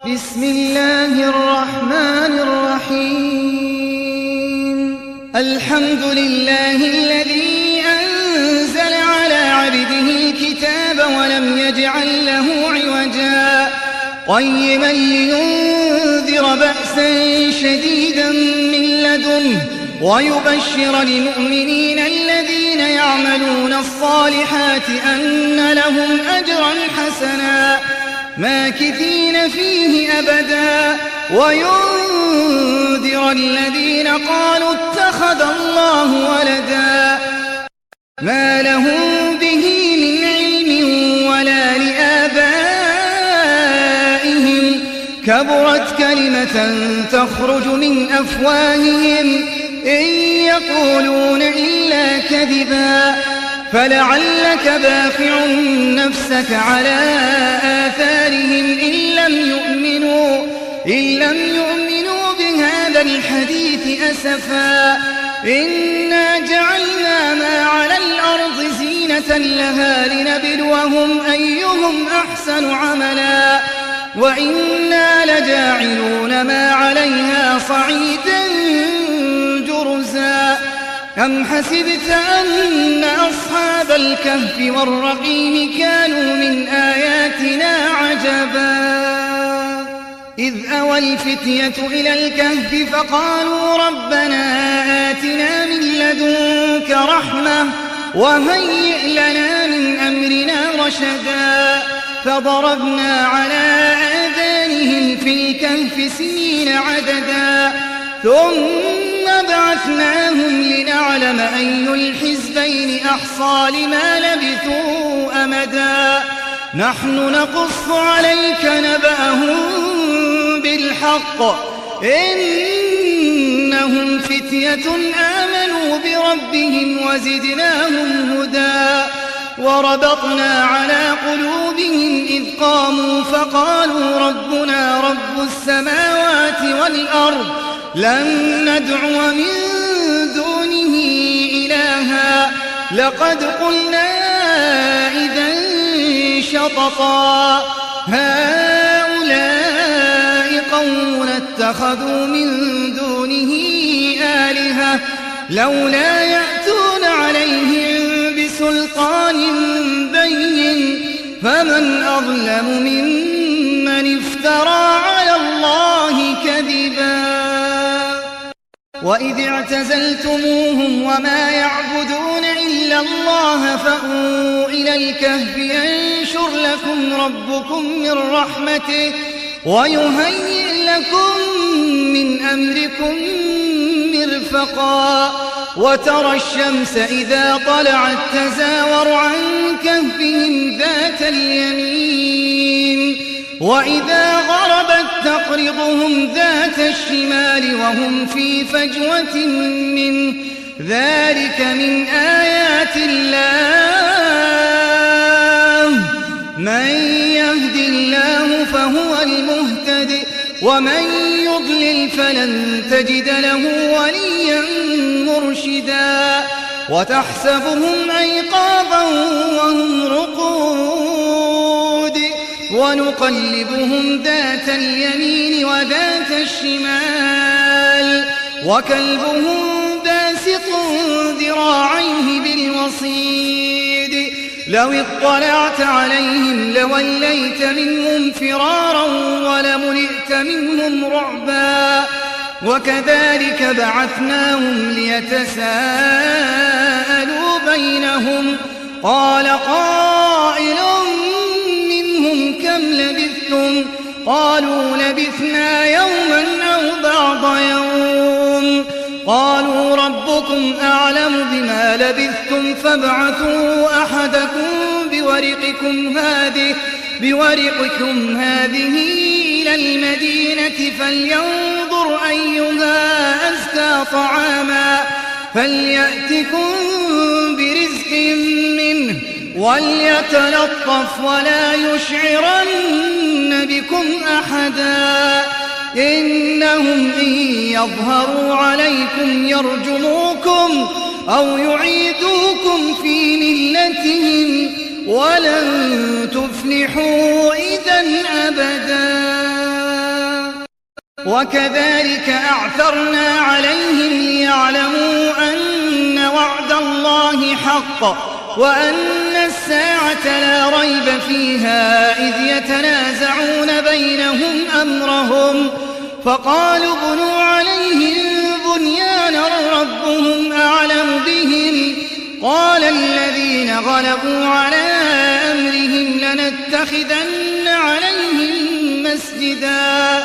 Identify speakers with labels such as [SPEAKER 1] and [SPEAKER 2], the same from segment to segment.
[SPEAKER 1] بسم الله الرحمن الرحيم الحمد لله الذي أنزل على عبده الكتاب ولم يجعل له عوجا قيما لينذر بأسا شديدا من لدنه ويبشر المؤمنين الذين يعملون الصالحات أن لهم أجرا حسنا ماكثين فيه أبدا وينذر الذين قالوا اتخذ الله ولدا ما لهم به من علم ولا لآبائهم كبرت كلمة تخرج من أفواههم إن يقولون إلا كذبا فلعلك باخع نفسك على آثارهم إن لم يؤمنوا بهذا الحديث أسفا إنا جعلنا ما على الأرض زينة لها لنبلوهم أيهم أحسن عملا وإنا لجاعلون ما عليها صعيدا جرزا أم حسبت أن أصحاب الكهف والرقيم كانوا من آياتنا عجبا إذ أوى الفتية إلى الكهف فقالوا ربنا آتنا من لدنك رحمة وهيئ لنا من أمرنا رشدا فضربنا على آذانهم في الكهف سنين عددا ثم بعثناهم لنعلم أي الحزبين أحصى لما لبثوا أمدا نحن نقص عليك نبأهم بالحق إنهم فتية آمنوا بربهم وزدناهم هدى وربطنا على قلوبهم إذ قاموا فقالوا ربنا رب السماوات والأرض لن ندعو من دونه إلها لقد قلنا إذا شططا هؤلاء قومنا اتخذوا من دونه آلهة لولا يأتون عليهم بسلطان بين فمن أظلم ممن افترى على الله كذبا وإذ اعتزلتموهم وما يعبدون إلا الله فأووا إلى الكهف ينشر لكم ربكم من رحمته ويهيئ لكم من أمركم مرفقا وترى الشمس إذا طلعت تزاور عن كهفهم ذات اليمين وإذا غربت تقرضهم ذات الشمال وهم في فجوة منه ذلك من آيات الله من يهد الله فهو المهتد ومن يضلل فلن تجد له وليا مرشدا وتحسبهم أيقاظا وهم رقود ونقلبهم ذات اليمين وذات الشمال وكلبهم باسط ذراعيه بالوصيد لو اطلعت عليهم لوليت منهم فرارا ولملئت منهم رعبا وكذلك بعثناهم ليتساءلوا بينهم قال قائل منهم كم لبثتم قالوا لبثنا يوما أو بعض يوم قالوا ربكم أعلم بما لبثتم فابعثوا أحدكم بورقكم هذه إلى المدينة فلينظر أيها أزكى طعاما فليأتكم برزق منه وليتلطف ولا يشعرن بكم أحدا إنهم إن يظهروا عليكم يرجموكم أو يعيدوكم في ملتهم ولن تفلحوا إذا أبدا. وكذلك أعثرنا عليهم ليعلموا أن وعد الله حق وأن الساعة لا ريب فيها إذ يتنازعون بينهم أمرهم فقالوا ابنوا عليهم بنيانا ربهم أعلم بهم قال الذين غلبوا على أمرهم لنتخذن عليهم مسجدا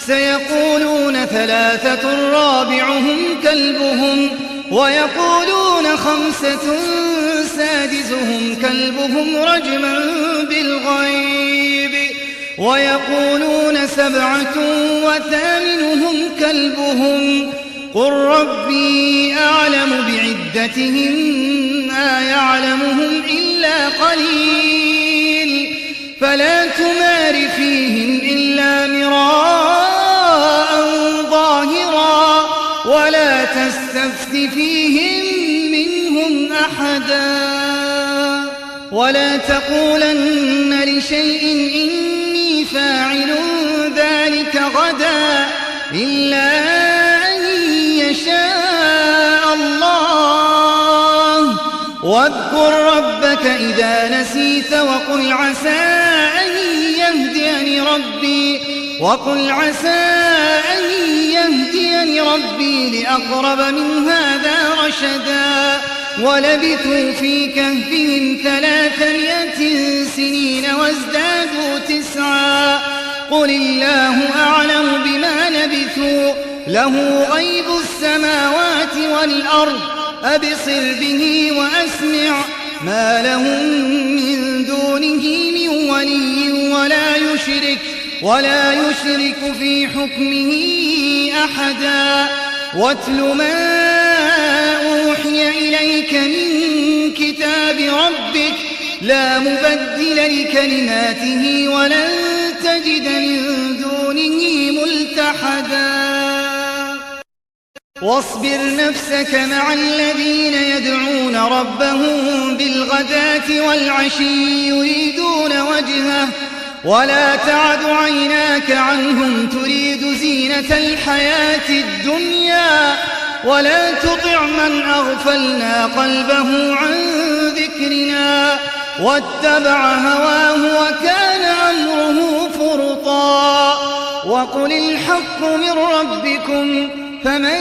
[SPEAKER 1] سيقولون ثلاثة رابعهم كلبهم ويقولون خمسة سادسهم كلبهم رجما بالغيب ويقولون سبعة وثامنهم كلبهم قل ربي أعلم بعدتهم ما يعلمهم إلا قليل فلا تمار فيهم إلا مراء ظاهرا ولا تستفت فيهم منهم أحدا ولا تقولن لشيء إني فاعل ذلك غدا إلا أن يشاء الله واذكر ربك إذا نسيت وقل عسى أن يهديني ربي لأقرب من هذا رشدا ولبثوا في كهفهم 300 سنين وازدادوا 9 قل الله أعلم بما لبثوا له غيب السماوات والأرض أبصر به وأسمع ما لهم من دونه من ولي ولا يشرك في حكمه أحدا واتل ما أوحي إليك من كتاب ربك لا مبدل لكلماته ولن تجد من دونه ملتحدا واصبر نفسك مع الذين يدعون ربهم بالغداة والعشي يريدون وجهه ولا تعد عيناك عنهم تريد زينة الحياة الدنيا ولا تطع من أغفلنا قلبه عن ذكرنا واتبع هواه وكان أمره فرطا وقل الحق من ربكم فمن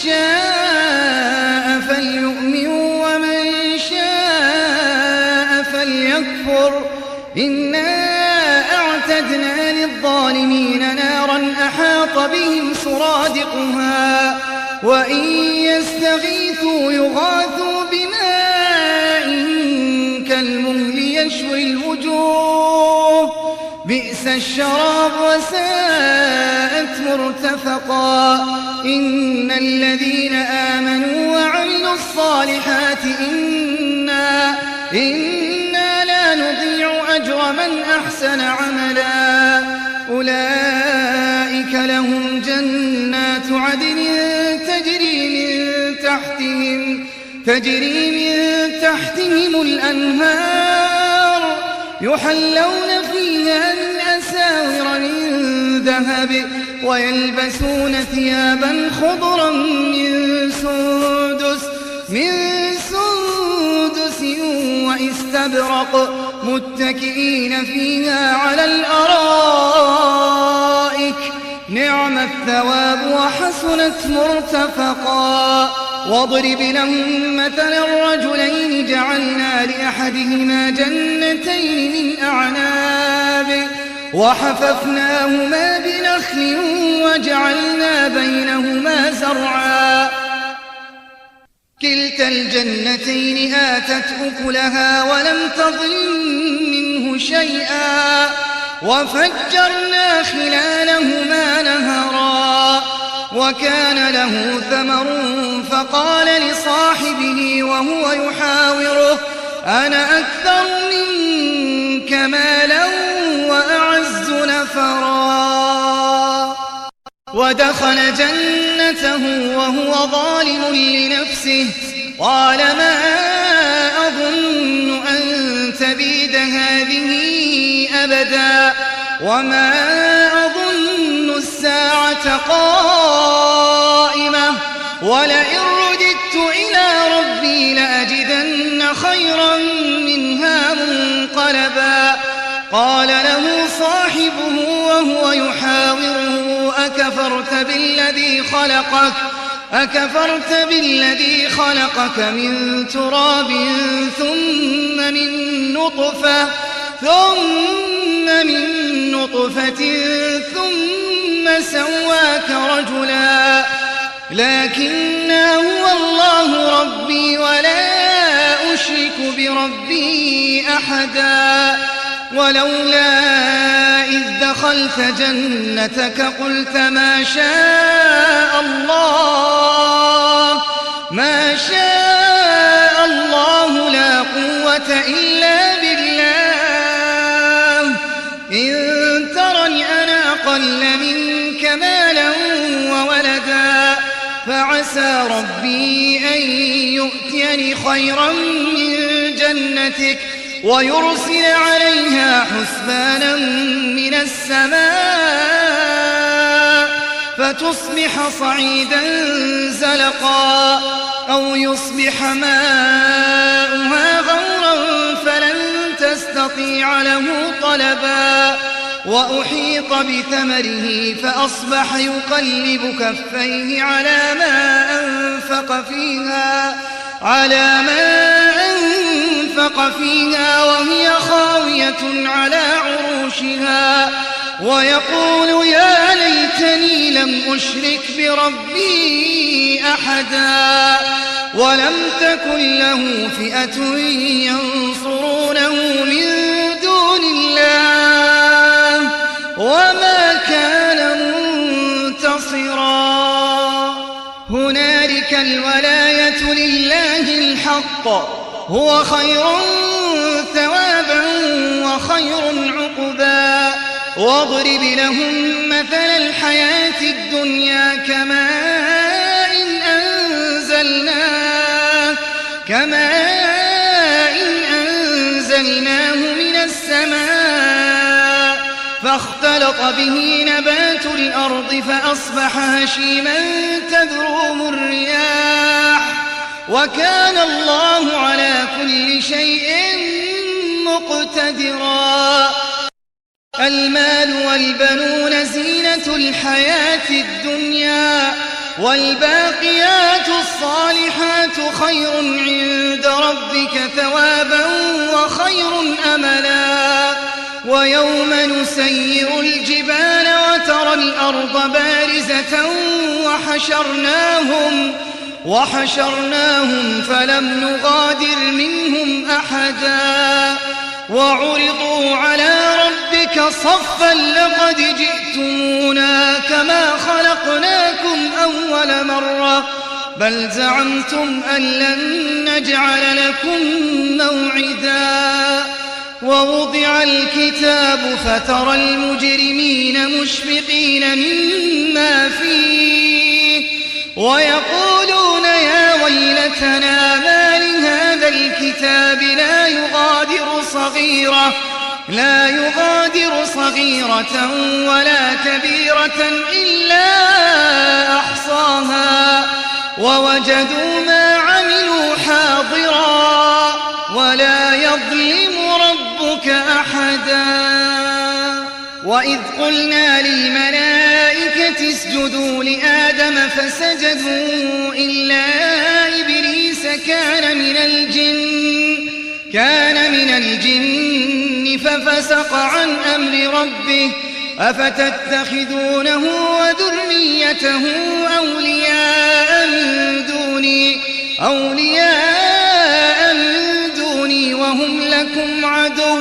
[SPEAKER 1] شاء فليؤمن ومن شاء فليكفر إنا أعتدنا للظالمين نارا أحاط بهم سرادقها وإن يستغيثوا يغاثوا بماء كالمهل يشوي الوجوه بئس الشراب وساءت مرتفقا إن الذين آمنوا وعملوا الصالحات إنا لا نضيع أجر من أحسن عملا أولئك لهم جنات عدن تجري من تحتهم الأنهار يحلون فيها من أساور من ذهب ويلبسون ثيابا خضرا من سندس واستبرق متكئين فيها على الأرائك نعم الثواب وحسنت مرتفقا واضرب لهم مثلا الرجلين جعلنا لأحدهما جنتين من أعناب وحففناهما بنخل وجعلنا بينهما زرعا كلتا الجنتين آتت أكلها ولم تظلم منه شيئا وفجرنا خلالهما نهرا وكان له ثمر فقال لصاحبه وهو يحاوره أنا أكثر منك مالا وأعز نفرا ودخل جنته وهو ظالم لنفسه قال ما أظن أن تبيد هذه أبدا وما أظن الساعة الساعة قائمة ولئن رددت إلى ربي لأجدن خيرا منها منقلبا قال له صاحبه وهو يحاوره أكفرت بالذي خلقك من تراب ثم من نطفة ثم سواك رجلا لكن هو الله ربي ولا أشرك بربي أحدا ولولا إذ دخلت جنتك قلت ما شاء الله لا قوة إلا بالله إن ترني أنا أقل منك مالا وولدا فعسى ربي أن يؤتيني خيرا من جنتك ويرسل عليها حسبانا من السماء فتصبح صعيدا زلقا أو يصبح ماؤها غورا فلن تستطيع له طلبا وأحيط بثمره فأصبح يقلب كفيه على ما أنفق فيها وهي خاوية على عروشها ويقول يا ليتني لم أشرك بربي أحدا ولم تكن له فئة ينصرونه من دون الله وما كان منتصرا هنالك الولاية لله الحق هو خير ثوابا وخير عقبا واضرب لهم مثل الحياة الدنيا كماء أنزلناه من السماء فاختلط به نبات الأرض فأصبح هشيما تذروه الرياح وكان الله على كل شيء مقتدرا المال والبنون زينة الحياة الدنيا والباقيات الصالحات خير عند ربك ثوابا وخير أملا ويوم نسير الجبال وترى الأرض بارزة وحشرناهم فلم نغادر منهم أحدا وعرضوا على ربك صفا لقد جئتمونا كما خلقناكم أول مرة بل زعمتم أن لن نجعل لكم موعدا ووضع الكتاب فترى المجرمين مشفقين مما فيه ويقولون يا ويلتنا ما لهذا الكتاب لا يغادر صغيرة ولا كبيرة إلا أحصاها ووجدوا ما عملوا حاضرا ولا يظلم ربك أحدا وإذ قلنا للملائكة اسجدوا لآدم فسجدوا إلا إبليس كان من الجن ففسق عن أمر ربه أفتتخذونه وذريته أولياء من دوني وهم لكم عدو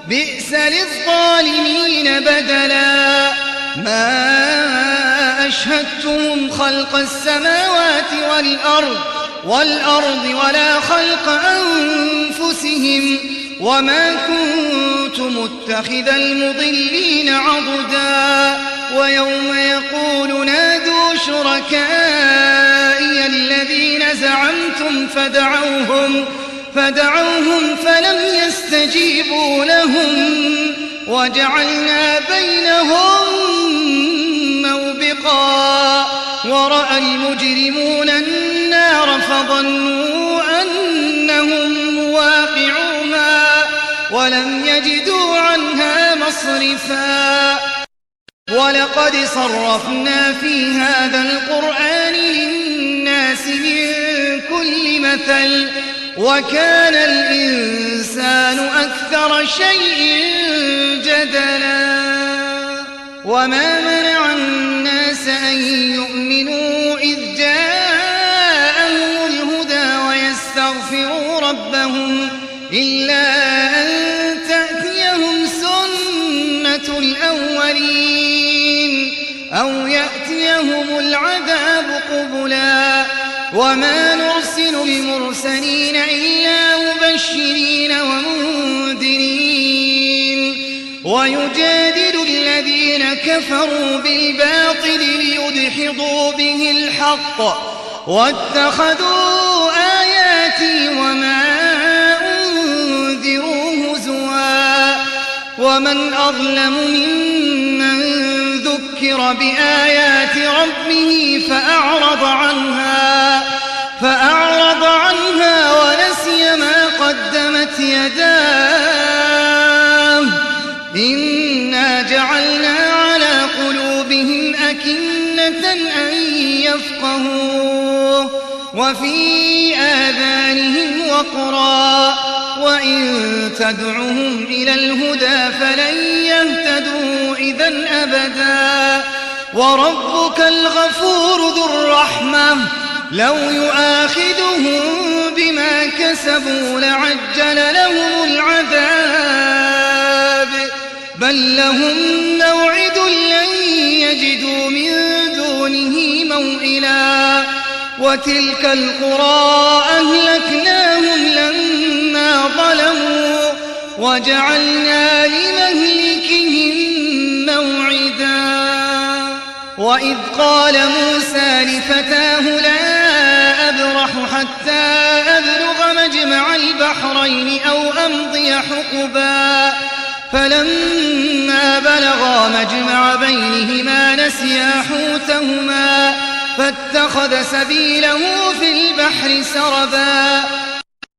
[SPEAKER 1] بئس للظالمين بدلا ما أشهدتهم خلق السماوات والأرض ولا خلق أنفسهم وما كنت متخذ المضلين عضدا ويوم يقول نادوا شركائي الذين زعمتم فدعوهم فلم يستجيبوا لهم وجعلنا بينهم موبقا رأى المجرمون النار فظنوا أنهم واقعوها ولم يجدوا عنها مصرفا ولقد صرفنا في هذا القرآن للناس من كل مثل وكان الإنسان أكثر شيء جدلا وما منع الناس أن يؤمنوا إذ جاءهم الهدى ويستغفروا ربهم إلا أن تأتيهم سنة الأولين أو يأتيهم العذاب قبلا وما نرسل المرسلين إلا مبشرين ومنذرين ويجادل الذين كفروا بالباطل ليدحضوا به الحق واتخذوا آياتي وما أنذروا هزوا ومن أظلم ممن ذكر بآيات ربه فأعرض عنها ونسي ما قدمت يداه إنا جعلنا على قلوبهم أكنة أن يفقهوه وفي آذانهم وقرا وإن تدعهم إلى الهدى فلن يهتدوا إذن أبدا وربك الغفور ذو الرحمة لو يؤاخذهم بما كسبوا لعجل لهم العذاب بل لهم موعد لن يجدوا من دونه موئلا وتلك القرى أهلكناهم لما ظلموا وجعلنا لمهلكهم موعدا وإذ قال موسى لفتاه لا أبرح حتى أبلغ مجمع البحرين أو أمضي حقبا فلما بلغا مجمع بينهما نسيا حوتهما فاتخذ سبيله في البحر سربا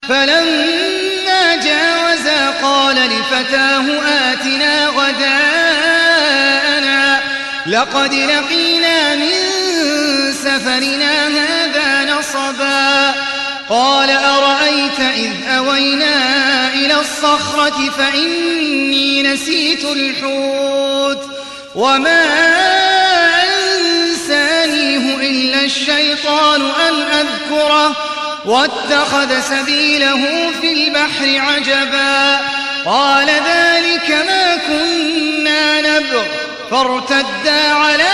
[SPEAKER 1] فلما جاوزا قال لفتاه آتنا غداءنا لقد لقينا من سفرنا هذا نصبا قال أرأيت إذ أوينا إلى الصخرة فإني نسيت الحوت وما أنسانيه إلا الشيطان أن أذكره واتخذ سبيله في البحر عجبا قال ذلك ما كنا نبغ فارتدا على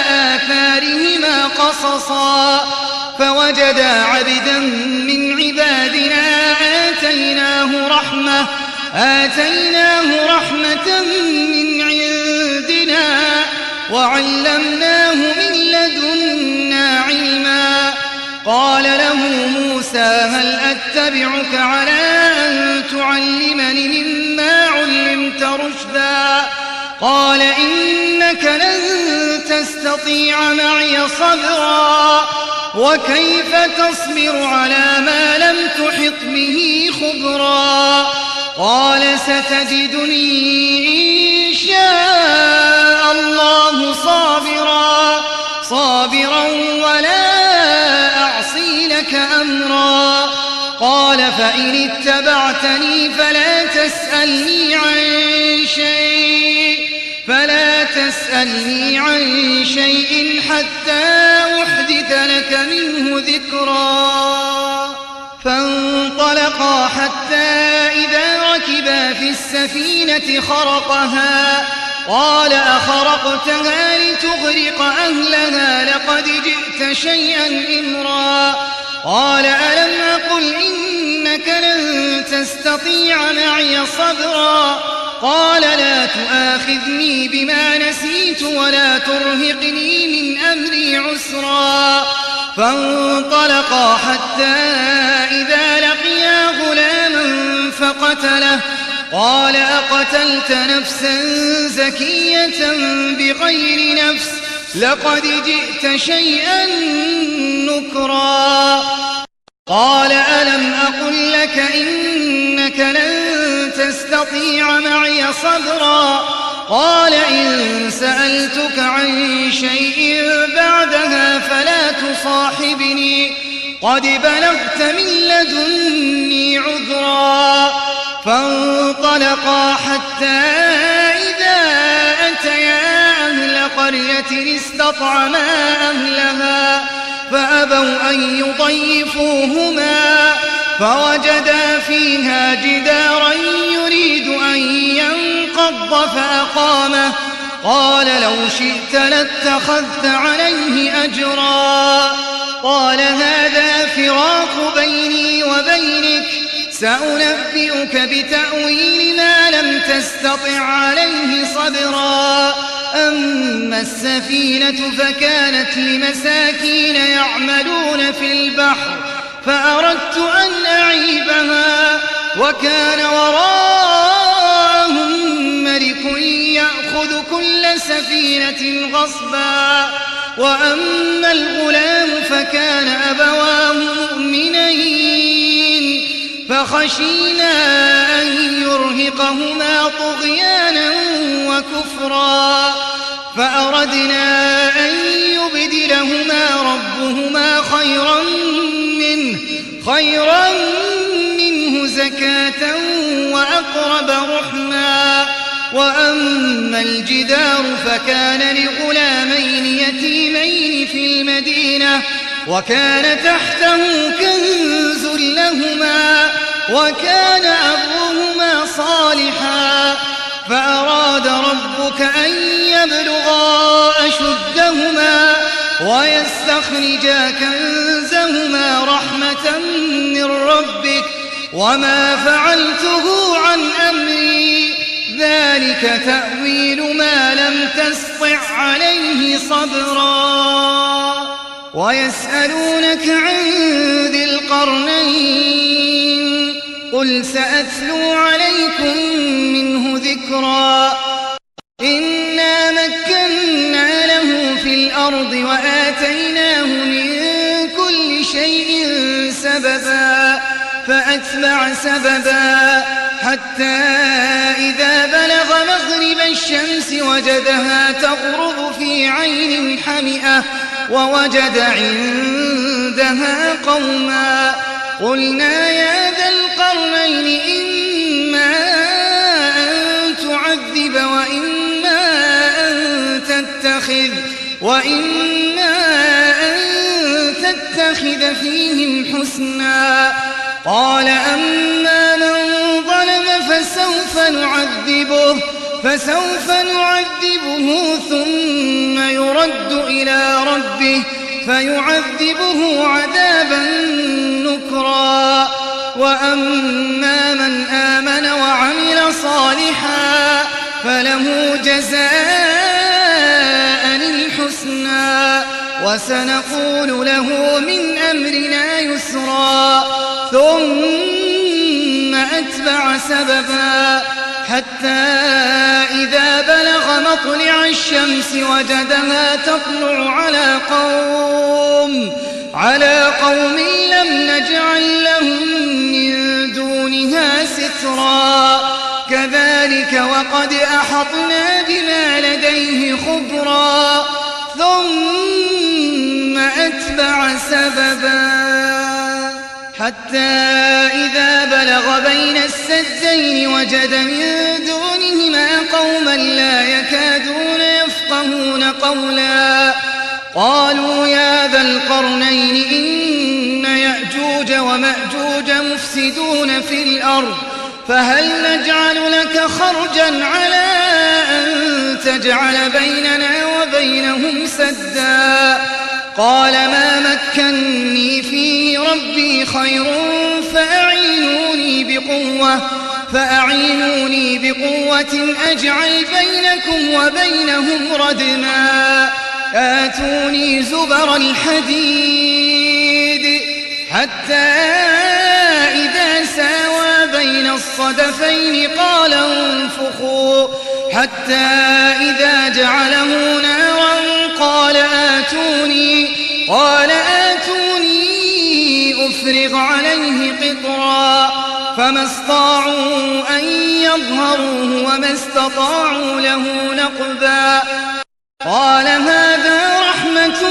[SPEAKER 1] آثارهما قصصا فوجدا عبدا من عبادنا آتيناه رحمة من عندنا وعلمناه من لدنا علما قال له موسى هل أتبعك على أن تعلمني مما علمت رشدا قال إنك لن تستطيع معي صبرا وكيف تصبر على ما لم تحط به خبرا قال ستجدني إن شاء الله صابرا ولا أعصي لك أمرا قال فإن اتبعتني فلا تسألني عن شيء حتى أحدث لك منه ذكرا فانطلقا حتى إذا ركبا في السفينة خرقها قال أخرقتها لتغرق أهلها لقد جئت شيئا إمرا قال ألم أقل إنك لن تستطيع معي صبرا قال لا تؤاخذني بما نسيت ولا ترهقني من أمري عسرا فانطلقا حتى إذا لقيا غلاما فقتله قال أقتلت نفسا زكية بغير نفس لقد جئت شيئا نكرا قال ألم أقل لك إنك لن تستطيع معي صبرا قال إن سألتك عن شيء بعدها فلا تصاحبني قد بلغت من لدني عذرا فانطلقا حتى إذا أتيا أهل قرية استطعما أهلها فأبوا أن يضيفوهما فوجدا فيها جدارا يريد أن ينقض فأقامه قال لو شئت لاتخذت عليه أجرا قال هذا فراق بيني وبينك سأنبئك بتأويل ما لم تستطع عليه صبرا أما السفينة فكانت لمساكين يعملون في البحر فأردت أن أعيبها وكان وراءهم ملك يأخذ كل سفينة غصبا وأما الغلام فكان أبواه مؤمنين فخشينا أن يرهقهما طغيانا وكفرا فأردنا أن يبدلهما ربهما خيرا منه زكاة وأقرب رحما وأما الجدار فكان لغلامين يتيمين في المدينة وكان تحته كنز لهما وكان أبوهما صالحا فأراد ربك أن يبلغا أشدهما ويستخرجا كنزهما رحمة من ربك وما فعلته عن أمري ذلك تأويل ما لم تسطع عليه صبرا ويسألونك عن ذي القرنين قل سأتلو عليكم منه ذكرا إنا مكنا له في الأرض وآتيناه من كل شيء سببا فأتبع سببا حتى إذا بلغ مغرب الشمس وجدها تغرب في عين حمئة ووجد عندها قوما قلنا يا ذا القرنين إما أن تعذب وإما أن تتخذ فيهم حسنا قال أما من ظلم فسوف نعذبه ثم يرد إلى ربه فيعذبه عذابا نكرا وأما من آمن وعمل صالحا فله جزاء الحسنى وسنقول له من أمرنا يسرا ثم أتبع سببا حتى إذا بلغ مطلع الشمس وجدها تطلع على قوم لم نجعل لهم من دونها سترا كذلك وقد أحطنا بما لديه خبرا ثم أتبع سببا حتى إذا بلغ بين السدين وجد من دونهما قوما لا يكادون يفقهون قولا قالوا يا ذا القرنين إن يأجوج ومأجوج مفسدون في الأرض فهل نجعل لك خرجا على أن تجعل بيننا وبينهم سدا قال ما مكني فيه ربي خير فأعينوني بقوة أجعل بينكم وبينهم ردما آتوني زبر الحديد حتى إذا ساوى بين الصدفين قال انفخوا حتى إذا جعله نارا قال قال آتوني أفرغ عليه قطرا فما استطاعوا أن يظهروه وما استطاعوا له نقبا قال هذا رحمة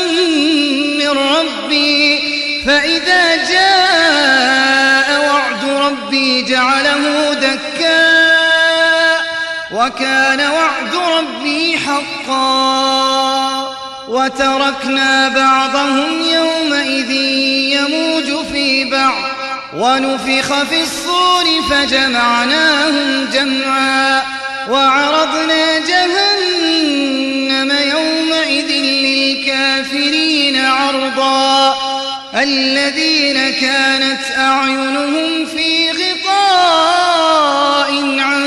[SPEAKER 1] من ربي فإذا جاء وعد ربي جعله دكا وكان وعد ربي حقا وتركنا بعضهم يومئذ يموج في بعض ونفخ في الصور فجمعناهم جمعا وعرضنا جهنم يومئذ للكافرين عرضا الذين كانت أعينهم في غطاء عن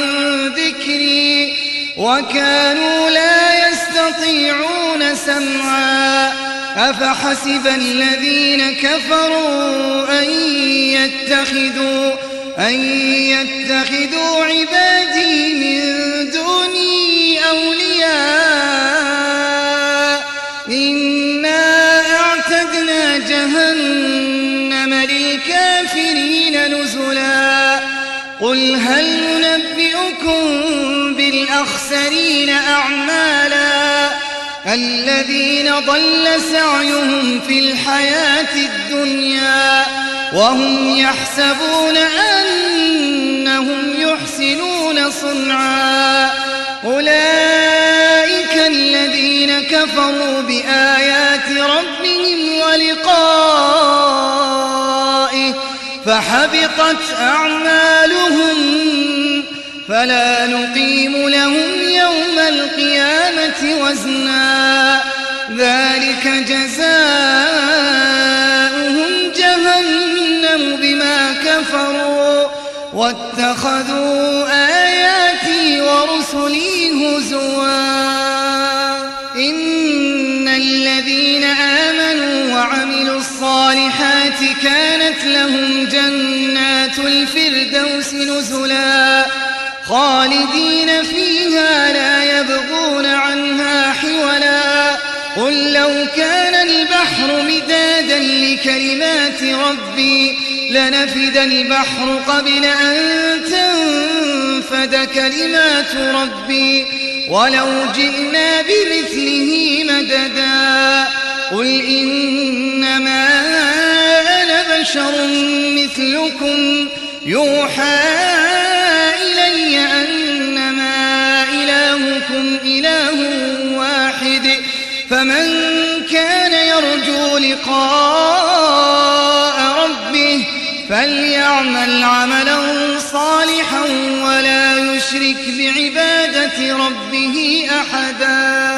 [SPEAKER 1] ذكري وكانوا لا يستطيعون سمعا أفحسب الذين كفروا أن يتخذوا عبادي من دوني أولياء إنا أعتدنا جهنم للكافرين نزلا قل هل ننبئكم بالأخسرين أعمالا الذين ضل سعيهم في الحياة الدنيا وهم يحسبون أنهم يحسنون صنعا أولئك الذين كفروا بآيات ربهم ولقائه فحبطت أعمالهم فلا نقيم لهم يوم القيامة وزنا ذلك جزاؤهم جهنم بما كفروا واتخذوا آياتي ورسلي هزوا إن الذين آمنوا وعملوا الصالحات كانت لهم جنات الفردوس نزلا خالدين فيها لا يبغون عنها حولا قل لو كان البحر مدادا لكلمات ربي لنفد البحر قبل أن تنفد كلمات ربي ولو جئنا بمثله مددا قل إنما أنا بشر مثلكم يوحى إلي أنما إلهكم إله واحد فمن كان يرجو لقاء ربه فليعمل عملا صالحا ولا يشرك بعبادة ربه أحدا